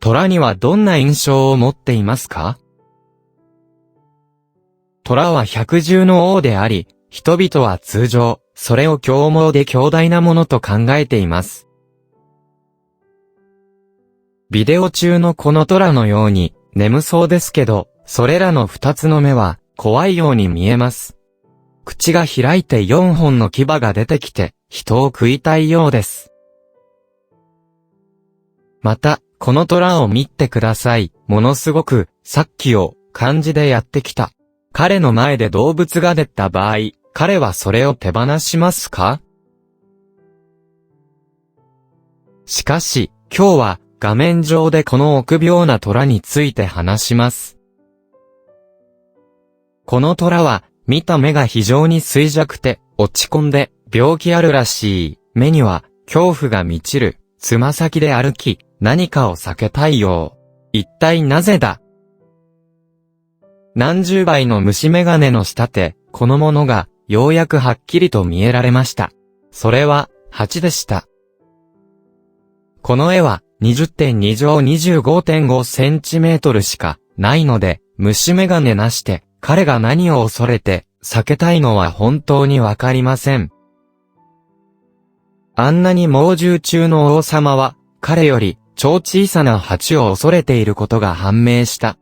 虎にはどんな印象を持っていますか？虎は百獣の王であり、人々は通常、それを凶猛で強大なものと考えています。ビデオ中のこの虎のように、眠そうですけど、それらの二つの目は、怖いように見えます。口が開いて4本の牙が出てきて、人を食いたいようです。また、この虎を見てください。ものすごく、さっきを、漢字でやってきた。彼の前で動物が出た場合、彼はそれを手放しますか？しかし、今日は、画面上でこの臆病な虎について話します。この虎は、見た目が非常に衰弱で、落ち込んで、病気あるらしい。目には、恐怖が満ちる。つま先で歩き、何かを避けたいよう。一体なぜだ？何十倍の虫眼鏡の下手、このものが、ようやくはっきりと見えられました。それは、蜂でした。この絵は、20.2 乗 25.5 センチメートルしか、ないので、虫眼鏡なして、彼が何を恐れて、避けたいのは本当にわかりません。あんなに猛獣中の王様は、彼より、超小さな蜂を恐れていることが判明した。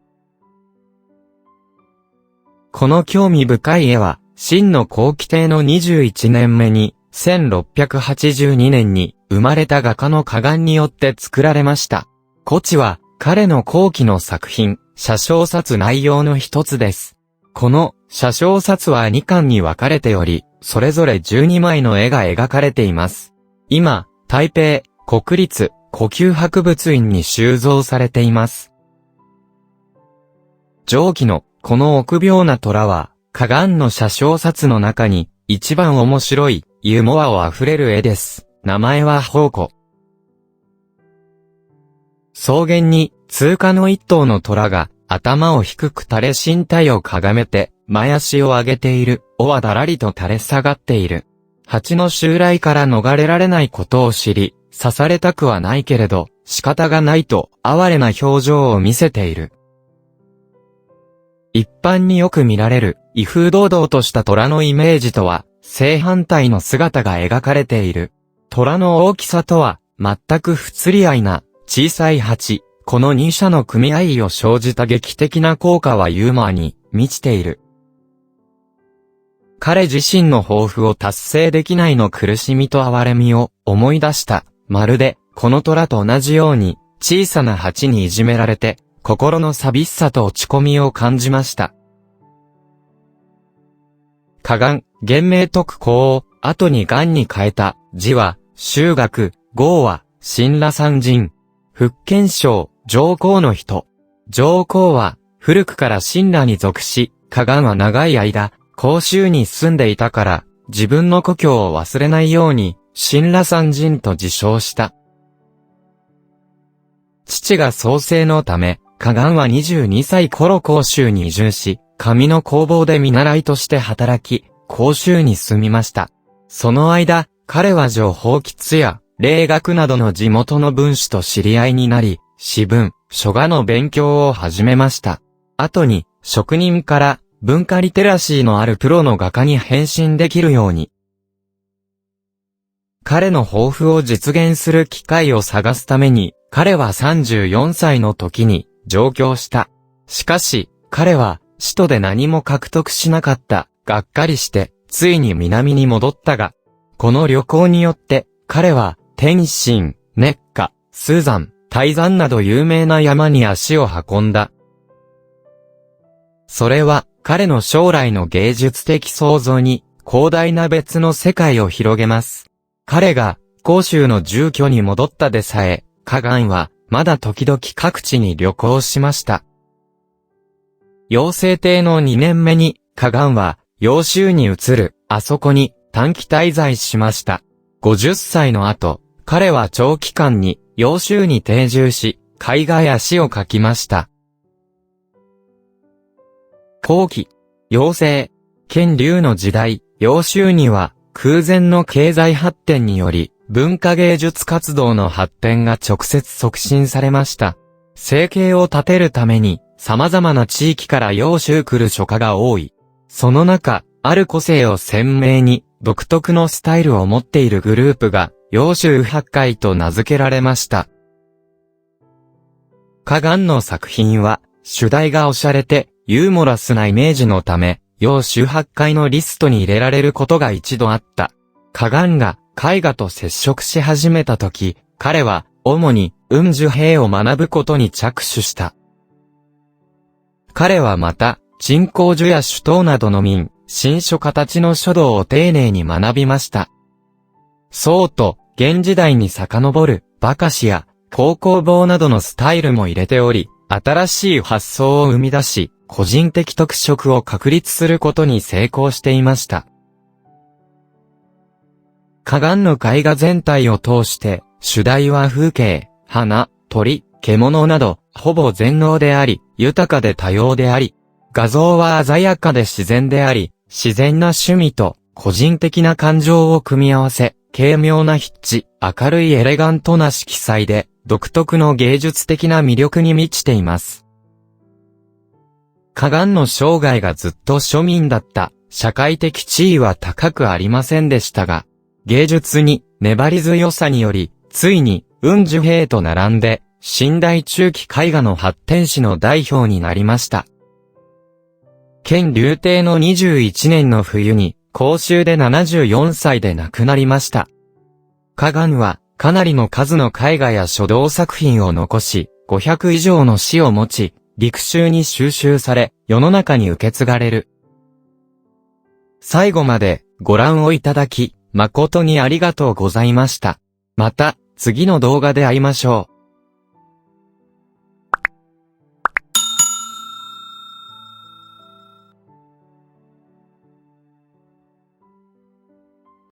この興味深い絵は、秦の後期帝の21年目に、1682年に、生まれた画家の花眼によって作られました。こちは、彼の後期の作品、写生札内容の一つです。この、写生札は2巻に分かれており、それぞれ12枚の絵が描かれています。今、台北、国立、故宮博物院に収蔵されています。上記の、この臆病な虎は、花眼の写生札の中に、一番面白い、ユーモアを溢れる絵です。名前は宝庫。草原に、通過の一頭の虎が、頭を低く垂れ身体をかがめて、前足を上げている、尾はだらりと垂れ下がっている。蜂の襲来から逃れられないことを知り、刺されたくはないけれど、仕方がないと、哀れな表情を見せている。一般によく見られる、威風堂々とした虎のイメージとは、正反対の姿が描かれている。虎の大きさとは、全く不釣り合いな、小さい蜂。この二者の組み合いを生じた劇的な効果はユーモアに満ちている。彼自身の抱負を達成できないの苦しみと哀れみを思い出した。まるで、この虎と同じように、小さな蜂にいじめられて、心の寂しさと落ち込みを感じました。花眼、言明特攻を、後に眼に変えた、字は、修学、号は、親羅山人。福建省、上皇の人。上皇は、古くから親羅に属し、花眼は長い間、広州に住んでいたから、自分の故郷を忘れないように、親羅山人と自称した。父が創生のため、花眼は22歳頃広州に移住し、紙の工房で見習いとして働き、広州に住みました。その間、彼は情報筆や、礼学などの地元の文士と知り合いになり、詩文、書画の勉強を始めました。後に、職人から、文化リテラシーのあるプロの画家に変身できるように。彼の抱負を実現する機会を探すために、彼は34歳の時に上京した。しかし、彼は、首都で何も獲得しなかった。がっかりして、ついに南に戻ったが、この旅行によって、彼は、天津、熱河、スーザン、泰山など有名な山に足を運んだ。それは、彼の将来の芸術的創造に、広大な別の世界を広げます。彼が、広州の住居に戻ったでさえ、花眼は、まだ時々各地に旅行しました。陽成帝の2年目に、花眼は、揚州に移る、あそこに、短期滞在しました。50歳の後、彼は長期間に、揚州に定住し、海外足をかきました。後期、陽成、乾隆の時代、揚州には、空前の経済発展により、文化芸術活動の発展が直接促進されました。生計を立てるために、様々な地域から揚州来る書家が多い。その中、ある個性を鮮明に、独特のスタイルを持っているグループが、揚州八怪と名付けられました。花顔の作品は、主題がおしゃれて、ユーモラスなイメージのため、揚州八怪のリストに入れられることが一度あった。花顔が絵画と接触し始めたとき、彼は、主に、雲樹兵を学ぶことに着手した。彼はまた、鎮江樹や朱刀などの民、新書形の書道を丁寧に学びました。宋と、現時代に遡る、馬鹿詩や、高校棒などのスタイルも入れており、新しい発想を生み出し、個人的特色を確立することに成功していました。花顔の絵画全体を通して、主題は風景、花、鳥、獣など、ほぼ全能であり、豊かで多様であり、画像は鮮やかで自然であり、自然な趣味と個人的な感情を組み合わせ、軽妙な筆致、明るいエレガントな色彩で、独特の芸術的な魅力に満ちています。花顔の生涯がずっと庶民だった、社会的地位は高くありませんでしたが、芸術に粘り強さにより、ついに雲樹兵と並んで、清代中期絵画の発展史の代表になりました。建隆帝の21年の冬に、光州で74歳で亡くなりました。花顔は、かなりの数の絵画や書道作品を残し、500以上の詩を持ち、陸集に収集され、世の中に受け継がれる。最後までご覧をいただき、誠にありがとうございました。また、次の動画で会いましょう。